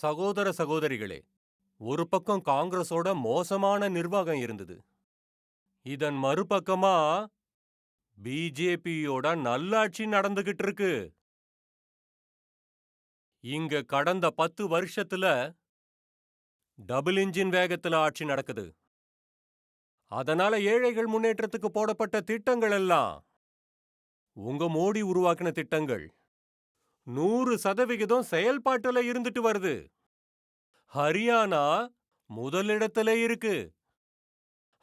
சகோதர சகோதரிகளே, ஒரு பக்கம் காங்கிரஸோட மோசமான நிர்வாகம் இருந்தது. இதன் மறுபக்கமா பிஜேபியோட நல்லாட்சி நடந்துகிட்டு இருக்கு. இங்க கடந்த 10 வருஷத்துல டபுள் இன்ஜின் வேகத்துல ஆட்சி நடக்குது. அதனால ஏழைகள் முன்னேற்றத்துக்கு போடப்பட்ட திட்டங்கள் எல்லாம் உங்க மோடி உருவாக்கின திட்டங்கள் 100% செயல்பாட்டுல இருந்துட்டு வருது. ஹரியானா முதலிடத்துல இருக்கு.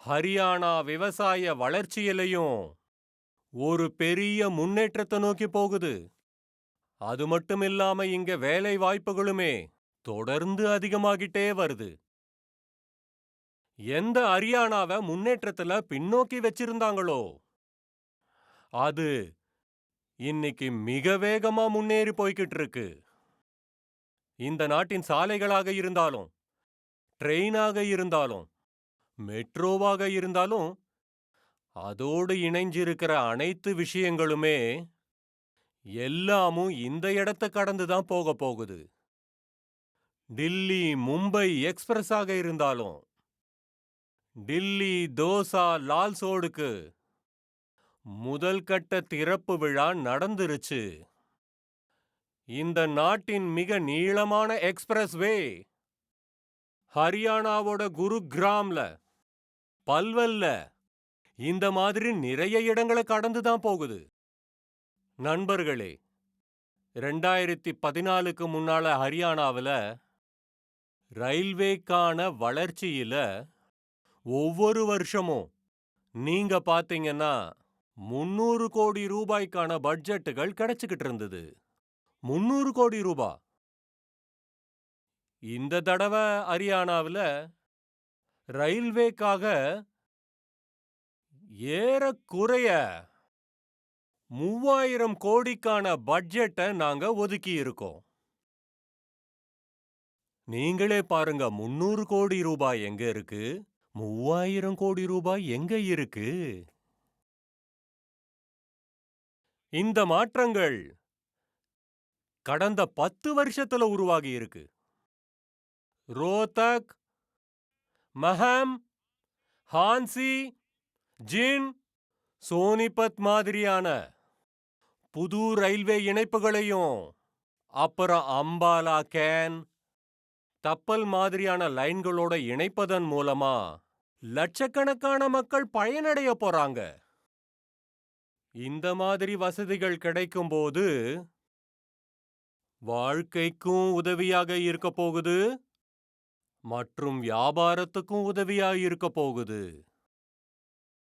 ஹரியானா விவசாய வளர்ச்சியிலையும் ஒரு பெரிய முன்னேற்றத்தை நோக்கி போகுது. அது மட்டும் இல்லாம இங்க வேலை வாய்ப்புகளுமே தொடர்ந்து அதிகமாகிட்டே வருது. எந்த ஹரியானாவை முன்னேற்றத்துல பின்னோக்கி வச்சிருந்தாங்களோ அது இன்னைக்கு மிக வேகமா முன்னேறி போய்கிட்டு இருக்கு. இந்த நாட்டின் சாலைகளாக இருந்தாலும், ட்ரெயினாக இருந்தாலும், மெட்ரோவாக இருந்தாலும், அதோடு இணைஞ்சிருக்கிற அனைத்து விஷயங்களுமே எல்லாமும் இந்த இடத்தை கடந்துதான் போக போகுது. டில்லி மும்பை எக்ஸ்பிரஸாக இருந்தாலும், டில்லி தோசா லால்சோடுக்கு முதல் கட்ட திறப்பு விழா நடந்துருச்சு. இந்த நாட்டின் மிக நீளமான எக்ஸ்பிரஸ்வே ஹரியானாவோட குருகிராம்ல, பல்வல்ல இந்த மாதிரி நிறைய இடங்களை கடந்துதான் போகுது. நண்பர்களே, 2014க்கு முன்னால ஹரியானாவில் ரயில்வேக்கான வளர்ச்சியில ஒவ்வொரு வருஷமும் நீங்க பாத்தீங்கன்னா 300 கோடி ரூபாய்க்கான பட்ஜெட்டுகள் கிடைச்சுக்கிட்டு இருந்தது. 300 கோடி ரூபாய். இந்த தடவை ஹரியானாவில் ரயில்வேக்காக ஏறக்குறைய 3000 கோடிக்கான பட்ஜெட்டை நாங்க ஒதுக்கி இருக்கோம். நீங்களே பாருங்க, 300 கோடி ரூபாய் எங்க இருக்கு, 3000 கோடி ரூபாய் எங்க இருக்கு. இந்த மாற்றங்கள் கடந்த 10 வருஷத்துல உருவாகி இருக்கு. ரோத்தக், மஹம், ஹான்சி, ஜின், சோனிபத் மாதிரியான புது ரயில்வே இணைப்புகளையும், அப்புறம் அம்பாலா கேன், தப்பல் மாதிரியான லைன்களோட இணைப்பதன் மூலமா லட்சக்கணக்கான மக்கள் பயனடைய போறாங்க. இந்த மாதிரி வசதிகள் கிடைக்கும் போது வாழ்க்கைக்கும் உதவியாக இருக்க போகுது மற்றும் வியாபாரத்துக்கும் உதவியாக இருக்க போகுது.